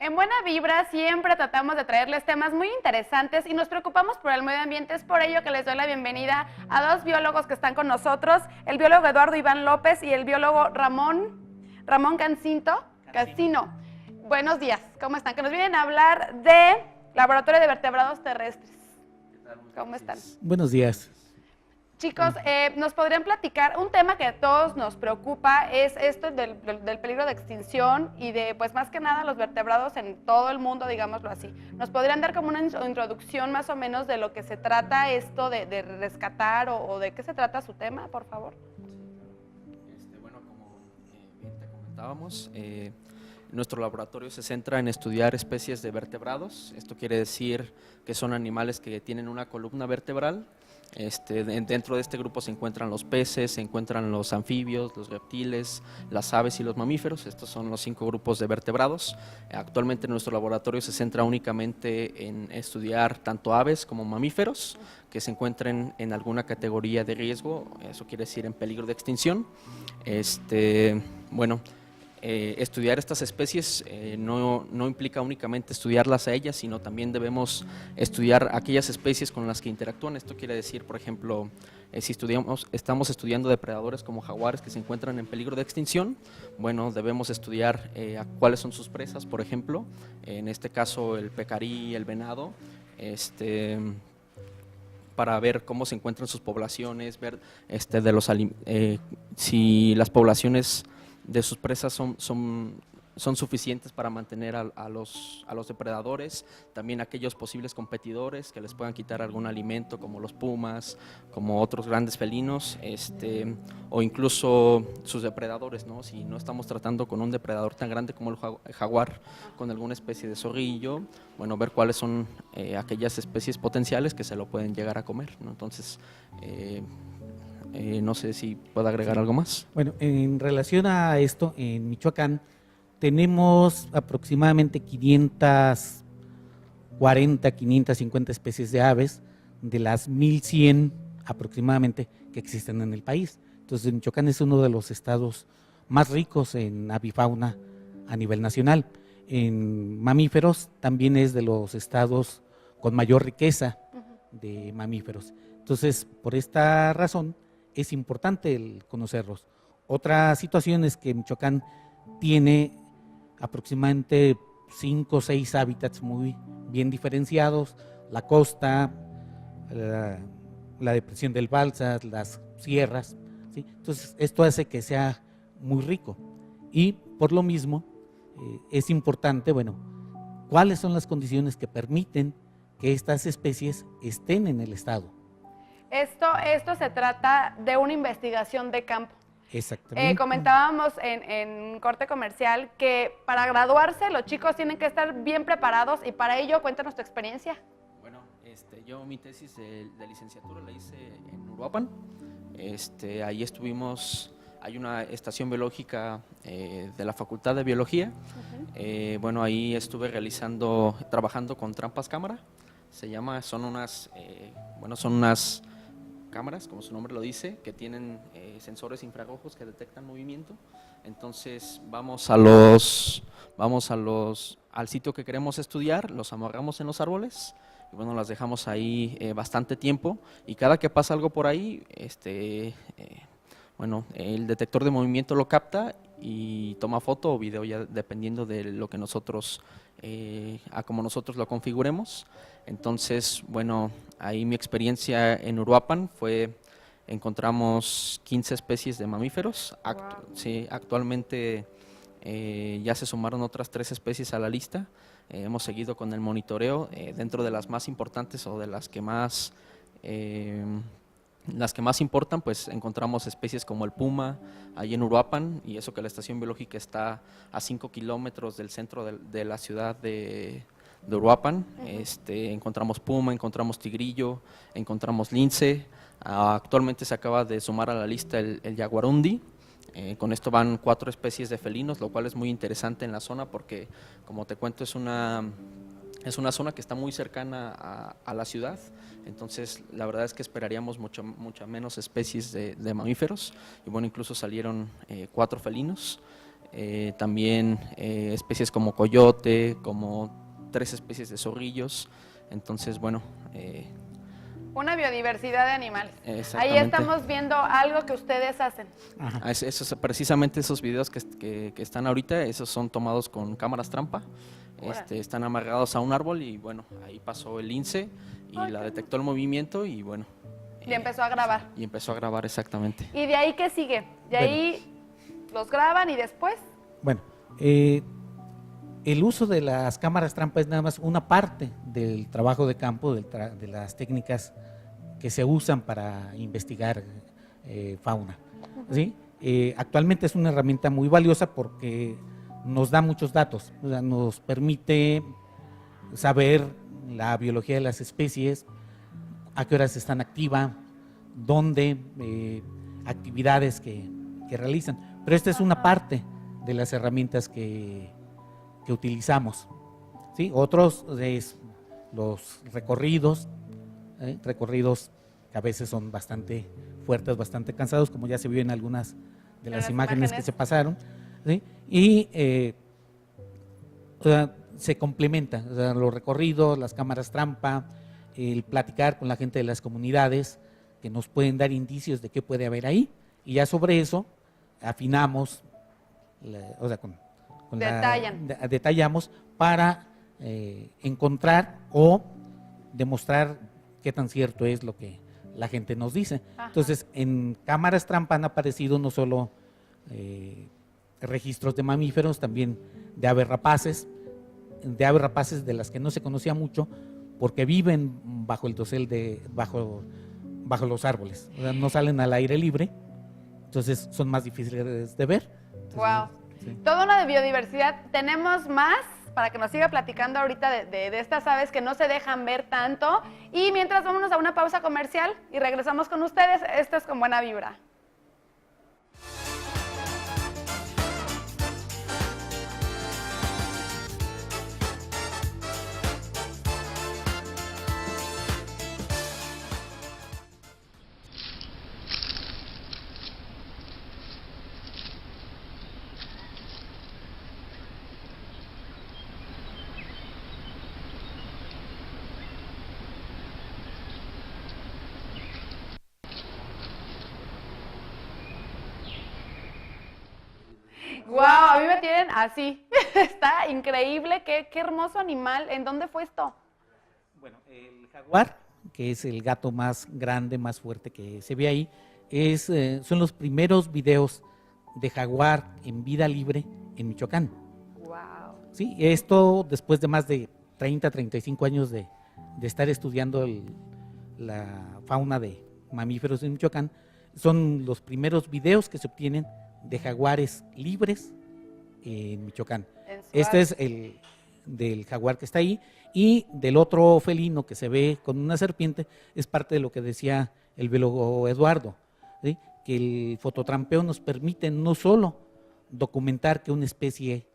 En Buena Vibra siempre tratamos de traerles temas muy interesantes y nos preocupamos por el medio ambiente. Es por ello que les doy la bienvenida a dos biólogos que están con nosotros, el biólogo Eduardo Iván López y el biólogo Ramón Cancino. Buenos días, ¿cómo están? Que nos vienen a hablar de Laboratorio de Vertebrados Terrestres. ¿Qué tal? ¿Cómo están? Buenos días. Chicos, ¿nos podrían platicar? Un tema que a todos nos preocupa es esto del peligro de extinción y de, pues más que nada, los vertebrados en todo el mundo, digámoslo así. ¿Nos podrían dar como una introducción más o menos de lo que se trata esto de rescatar o de qué se trata su tema, por favor? Bueno, como bien te comentábamos, nuestro laboratorio se centra en estudiar especies de vertebrados. Esto quiere decir que son animales que tienen una columna vertebral. Dentro de este grupo se encuentran los peces, se encuentran los anfibios, los reptiles, las aves y los mamíferos. Estos son los 5 grupos de vertebrados. Actualmente nuestro laboratorio se centra únicamente en estudiar tanto aves como mamíferos que se encuentren en alguna categoría de riesgo, eso quiere decir en peligro de extinción. Estudiar estas especies no implica únicamente estudiarlas a ellas, sino también debemos estudiar aquellas especies con las que interactúan. Esto quiere decir, por ejemplo, si estamos estudiando depredadores como jaguares que se encuentran en peligro de extinción, bueno, debemos estudiar cuáles son sus presas, por ejemplo, en este caso el pecarí, el venado, para ver cómo se encuentran sus poblaciones, ver si las poblaciones de sus presas son suficientes para mantener a los depredadores, también aquellos posibles competidores que les puedan quitar algún alimento, como los pumas, como otros grandes felinos, o incluso sus depredadores, ¿no? Si no estamos tratando con un depredador tan grande como el jaguar, con alguna especie de zorrillo, bueno, ver cuáles son aquellas especies potenciales que se lo pueden llegar a comer, ¿no? Entonces, no sé si puedo agregar algo más. Bueno, en relación a esto, en Michoacán tenemos aproximadamente 540, 550 especies de aves, de las 1100 aproximadamente que existen en el país. Entonces, Michoacán es uno de los estados más ricos en avifauna a nivel nacional. En mamíferos también es de los estados con mayor riqueza de mamíferos. Entonces, por esta razón, es importante el conocerlos. Otra situación es que Michoacán tiene aproximadamente 5 o 6 hábitats muy bien diferenciados: la costa, la depresión del Balsas, las sierras, ¿sí? Entonces, esto hace que sea muy rico y por lo mismo es importante, bueno, cuáles son las condiciones que permiten que estas especies estén en el estado. Esto se trata de una investigación de campo. Exactamente. Comentábamos en corte comercial que para graduarse los chicos tienen que estar bien preparados y para ello, cuéntanos tu experiencia. Bueno, yo mi tesis de licenciatura la hice en Uruapan. Ahí estuvimos, hay una estación biológica de la Facultad de Biología. Bueno, ahí estuve trabajando con trampas cámara. Son unas cámaras, como su nombre lo dice, que tienen sensores infrarrojos que detectan movimiento. Entonces al sitio que queremos estudiar, los amarramos en los árboles y bueno, las dejamos ahí bastante tiempo, y cada que pasa algo por ahí, el detector de movimiento lo capta y toma foto o video, ya dependiendo de lo que como nosotros lo configuremos. Entonces, bueno, ahí mi experiencia en Uruapan encontramos 15 especies de mamíferos. Sí, actualmente ya se sumaron otras 3 especies a la lista. Hemos seguido con el monitoreo dentro de las más importantes o de las que más importan, pues encontramos especies como el puma ahí en Uruapan, y eso que la estación biológica está a 5 kilómetros del centro de la ciudad de Uruapan. Encontramos puma, encontramos tigrillo, encontramos lince. Actualmente se acaba de sumar a la lista el jaguarundi. Con esto van 4 especies de felinos, lo cual es muy interesante en la zona porque, como te cuento, es una zona que está muy cercana a la ciudad. Entonces, la verdad es que esperaríamos mucha menos especies de mamíferos, y bueno, incluso salieron 4 felinos. también especies como coyote, como 3 especies de zorrillos. Entonces, bueno, Una biodiversidad de animales. Ahí exactamente. estamos viendo algo que ustedes hacen. Ajá. Precisamente esos videos que están ahorita, esos son tomados con cámaras trampa. Órale. Están amarrados a un árbol y bueno, ahí pasó el lince y Ay, la qué detectó el movimiento y bueno. Y empezó a grabar. Y empezó a grabar exactamente. ¿Y de ahí qué sigue? De ahí los graban y después. Bueno, el uso de las cámaras trampa es nada más una parte del trabajo de campo, de las técnicas que se usan para investigar fauna. ¿Sí? Actualmente es una herramienta muy valiosa porque nos da muchos datos, o sea, nos permite saber la biología de las especies, a qué horas están activas, dónde, actividades que realizan. Pero esta es una parte de las herramientas que utilizamos. ¿Sí? Otros es los recorridos, recorridos que a veces son bastante fuertes, bastante cansados, como ya se vio en algunas de las imágenes que se pasaron. ¿Sí? Y o sea, se complementa, o sea, los recorridos, las cámaras trampa, el platicar con la gente de las comunidades que nos pueden dar indicios de qué puede haber ahí, y ya sobre eso afinamos, o sea, detallamos para encontrar o demostrar qué tan cierto es lo que la gente nos dice. Ajá. Entonces, en cámaras trampa han aparecido no solo registros de mamíferos, también de aves rapaces de las que no se conocía mucho porque viven bajo el dosel bajo los árboles, o sea, no salen al aire libre, entonces son más difíciles de ver. Entonces, Wow. sí. Toda una biodiversidad. Tenemos más para que nos siga platicando ahorita de estas aves que no se dejan ver tanto. Y mientras vámonos a una pausa comercial y regresamos con ustedes. Esto es Con Buena Vibra. Wow, a mí me tienen así. Está increíble, qué hermoso animal. ¿En dónde fue esto? Bueno, el jaguar, que es el gato más grande, más fuerte que se ve ahí, son los primeros videos de jaguar en vida libre en Michoacán. Wow. Sí, esto después de más de 30, 35 años de estar estudiando la fauna de mamíferos en Michoacán, son los primeros videos que se obtienen de jaguares libres en Michoacán. Este es el del jaguar que está ahí, y del otro felino que se ve con una serpiente es parte de lo que decía el biólogo Eduardo, ¿sí? Que el fototrampeo nos permite no solo documentar que una especie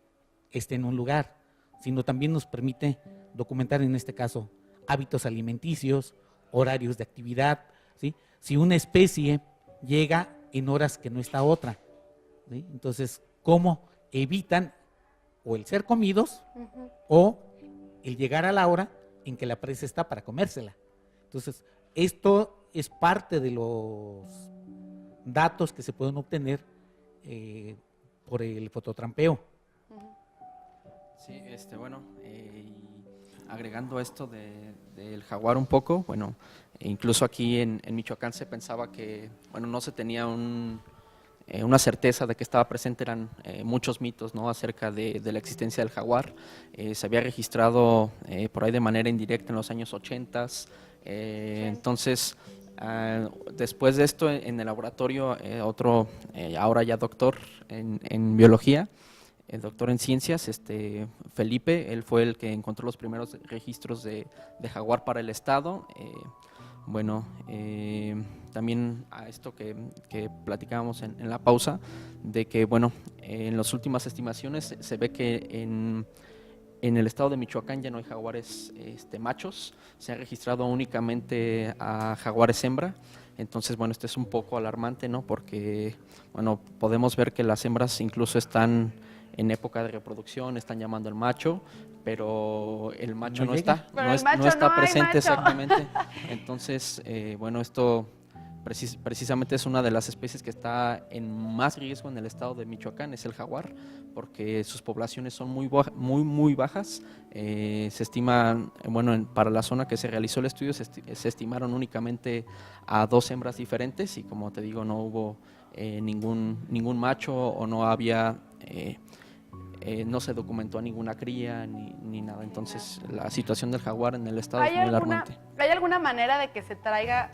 esté en un lugar, sino también nos permite documentar, en este caso, hábitos alimenticios, horarios de actividad, ¿sí? Si una especie llega en horas que no está otra, ¿sí? Entonces, ¿cómo evitan o el ser comidos o el llegar a la hora en que la presa está para comérsela? Entonces, esto es parte de los datos que se pueden obtener por el fototrampeo. Sí, bueno, y agregando esto del jaguar un poco, bueno, incluso aquí en Michoacán se pensaba que, bueno, no se tenía una certeza de que estaba presente, eran muchos mitos, ¿no?, acerca de la existencia del jaguar. Se había registrado por ahí de manera indirecta en los años 80. Entonces, después de esto, en el laboratorio, otro, ahora ya doctor en biología, el doctor en ciencias, Felipe, él fue el que encontró los primeros registros de jaguar para el estado. Bueno, también a esto que platicábamos en la pausa, de que, bueno, en las últimas estimaciones se ve que en el estado de Michoacán ya no hay jaguares machos, se ha registrado únicamente a jaguares hembra, Entonces, bueno, esto es un poco alarmante, ¿no? Porque, bueno, podemos ver que las hembras incluso están en época de reproducción, están llamando al macho, pero el macho No no llega. está, Pero no, el macho no está no hay presente macho. exactamente. Entonces, bueno, esto precisamente es una de las especies que está en más riesgo en el estado de Michoacán, es el jaguar, porque sus poblaciones son muy bajas. Se estiman, bueno, para la zona que se realizó el estudio se estimaron únicamente a 2 hembras diferentes y como te digo, no hubo ningún macho o no había... no se documentó ninguna cría ni nada. Entonces, la situación del jaguar en el estado es muy alarmante. ¿Hay alguna manera de que se traiga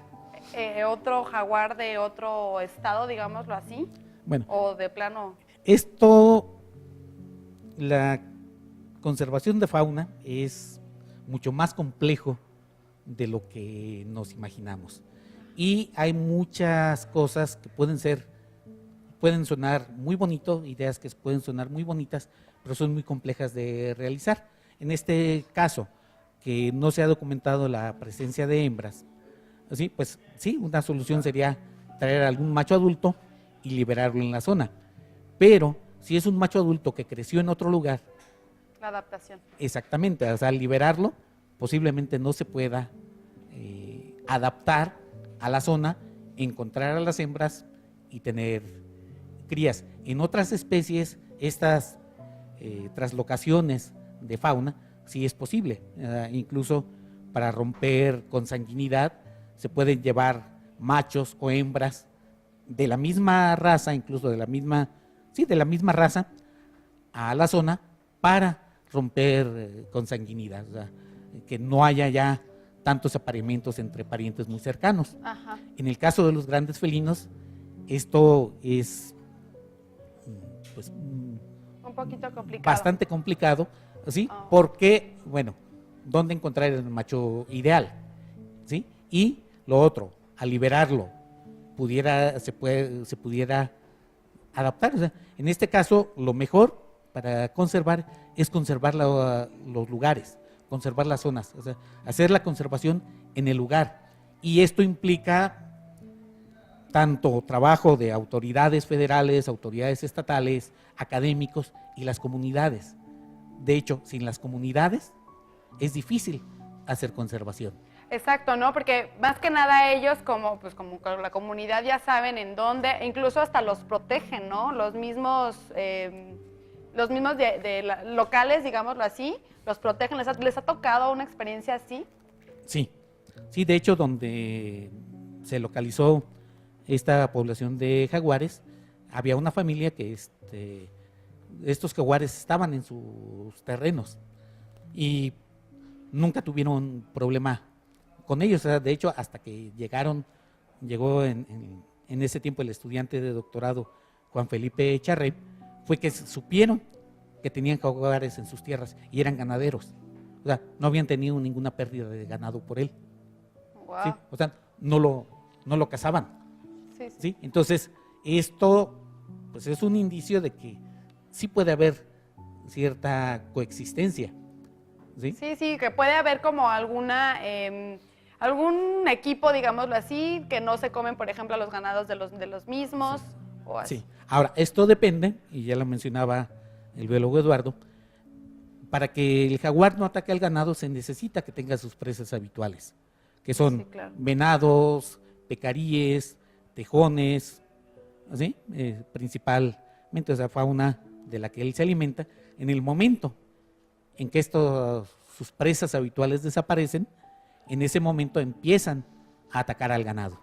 otro jaguar de otro estado, digámoslo así? Bueno, ¿O de plano? esto, la conservación de fauna es mucho más complejo de lo que nos imaginamos. Y hay muchas cosas que pueden sonar muy bonito, ideas que pueden sonar muy bonitas, pero son muy complejas de realizar. En este caso, que no se ha documentado la presencia de hembras, ¿sí? Pues sí, una solución sería traer algún macho adulto y liberarlo en la zona. Pero si es un macho adulto que creció en otro lugar, La adaptación. exactamente, o sea, liberarlo posiblemente no se pueda adaptar a la zona, encontrar a las hembras y tener crías. En otras especies, estas traslocaciones de fauna sí es posible, incluso para romper consanguinidad se pueden llevar machos o hembras de la misma raza, incluso de la misma raza, a la zona para romper consanguinidad, o sea, que no haya ya tantos apareamientos entre parientes muy cercanos. Ajá. En el caso de los grandes felinos, esto es pues, Un poquito complicado. bastante complicado, ¿sí? Oh. Porque, bueno, ¿dónde encontrar el macho ideal? ¿Sí? Y lo otro, al liberarlo, se pudiera adaptar. O sea, en este caso, lo mejor para conservar es conservar los lugares, conservar las zonas, o sea, hacer la conservación en el lugar. Y esto implica tanto trabajo de autoridades federales, autoridades estatales, académicos y las comunidades. De hecho, sin las comunidades es difícil hacer conservación. Exacto, ¿no? Porque más que nada ellos, como la comunidad ya saben en dónde, e incluso hasta los protegen, ¿no? Los mismos locales, digámoslo así, los protegen. ¿Les ha tocado una experiencia así? Sí, de hecho, donde se localizó esta población de jaguares, había una familia que estos jaguares estaban en sus terrenos y nunca tuvieron problema con ellos. O sea, de hecho, hasta que llegó en ese tiempo el estudiante de doctorado Juan Felipe Charré, fue que supieron que tenían jaguares en sus tierras y eran ganaderos. O sea, no habían tenido ninguna pérdida de ganado por él. Wow. ¿Sí? O sea, no lo cazaban. Sí, sí. ¿Sí? Entonces, esto pues es un indicio de que sí puede haber cierta coexistencia. ¿Sí? Sí, sí, que puede haber como algún equipo, digámoslo así, que no se comen, por ejemplo, a los ganados de los mismos. O así. Sí. Ahora, esto depende, y ya lo mencionaba el biólogo Eduardo, para que el jaguar no ataque al ganado se necesita que tenga sus presas habituales, que son Sí, claro. venados, pecaríes, tejones, ¿sí? Principalmente esa fauna de la que él se alimenta. En el momento en que sus presas habituales desaparecen, en ese momento empiezan a atacar al ganado.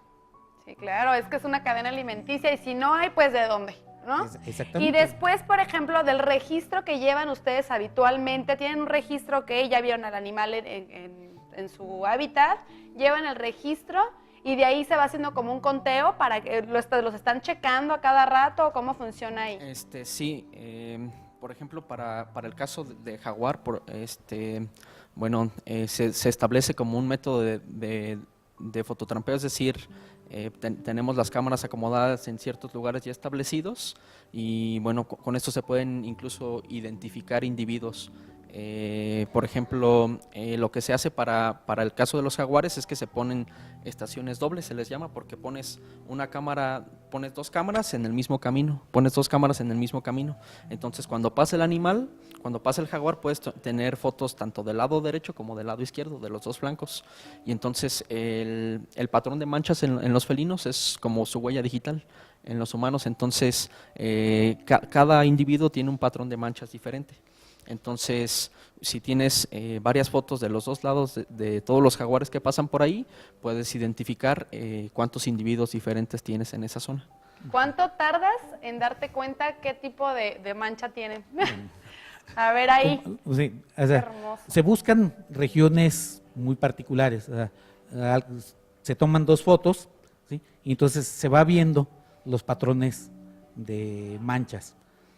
Sí, claro, es que es una cadena alimenticia y si no hay, pues ¿de dónde? ¿No? Exactamente. Y después, por ejemplo, del registro que llevan ustedes habitualmente, tienen un registro que ya vieron al animal en su hábitat, llevan el registro y de ahí se va haciendo como un conteo para que los están checando a cada rato, ¿cómo funciona ahí? Sí, por ejemplo, para el caso de jaguar, bueno, se establece como un método de fototrampeo, es decir, tenemos las cámaras acomodadas en ciertos lugares ya establecidos y bueno, con esto se pueden incluso identificar individuos Por ejemplo, lo que se hace para el caso de los jaguares es que se ponen estaciones dobles, se les llama, porque pones dos cámaras en el mismo camino, Entonces, cuando pasa el animal, cuando pasa el jaguar, puedes tener fotos tanto del lado derecho como del lado izquierdo, de los dos flancos. Y entonces, el patrón de manchas en los felinos es como su huella digital en los humanos. Entonces, cada individuo tiene un patrón de manchas diferente. Entonces, si tienes varias fotos de los dos lados de todos los jaguares que pasan por ahí, puedes identificar cuántos individuos diferentes tienes en esa zona. ¿Cuánto tardas en darte cuenta qué tipo de mancha tienen? A ver ahí. Sí, o sea, Hermoso. se buscan regiones muy particulares. O sea, se toman 2 fotos, ¿sí? Y entonces se va viendo los patrones de manchas,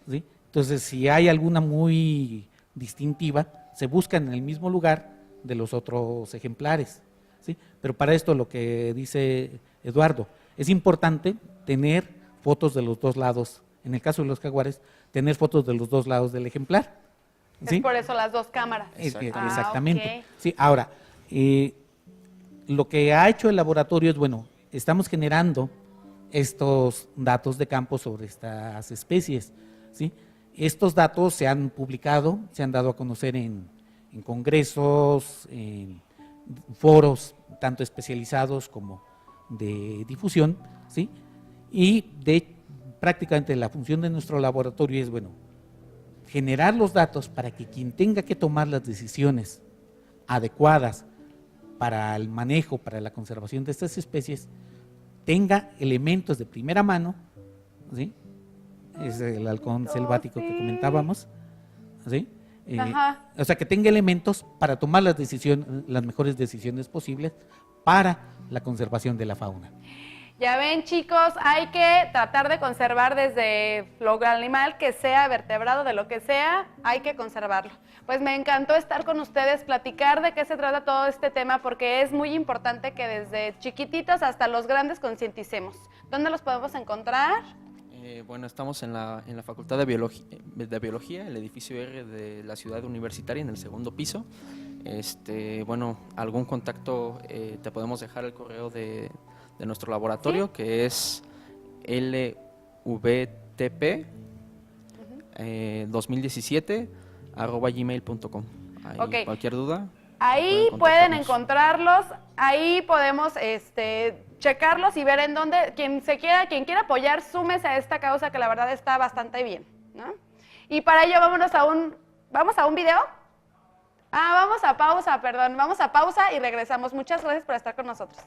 ¿sí? Entonces, si hay alguna muy distintiva, se busca en el mismo lugar de los otros ejemplares, ¿sí? Pero para esto, lo que dice Eduardo, es importante tener fotos de los dos lados. En el caso de los jaguares, tener fotos de los dos lados del ejemplar, ¿sí? Es por eso las 2 cámaras. Exactamente. Ok. Sí, ahora, lo que ha hecho el laboratorio es, bueno, estamos generando estos datos de campo sobre estas especies, ¿sí? Estos datos se han publicado, se han dado a conocer en congresos, en foros, tanto especializados como de difusión, ¿sí? Y prácticamente la función de nuestro laboratorio es, bueno, generar los datos para que quien tenga que tomar las decisiones adecuadas para el manejo, para la conservación de estas especies, tenga elementos de primera mano, ¿sí? Es el halcón selvático que comentábamos, ¿sí? O sea, que tenga elementos para tomar las mejores decisiones posibles para la conservación de la fauna. Ya ven, chicos, hay que tratar de conservar desde lo animal que sea, vertebrado, de lo que sea, hay que conservarlo. Pues me encantó estar con ustedes, platicar de qué se trata todo este tema, porque es muy importante que desde chiquititos hasta los grandes concienticemos. ¿Dónde los podemos encontrar? Bueno, estamos en la Facultad de Biología, el edificio R de la Ciudad Universitaria, en el segundo piso. Bueno, algún contacto, te podemos dejar el correo de nuestro laboratorio, ¿sí? Que es lvtp2017@gmail.com. Okay. Cualquier duda. Ahí pueden encontrarlos, ahí podemos checarlos y ver en dónde, quien quiera apoyar, súmese a esta causa que la verdad está bastante bien, ¿no? Y para ello ¿vamos a un video? Vamos a pausa y regresamos. Muchas gracias por estar con nosotros.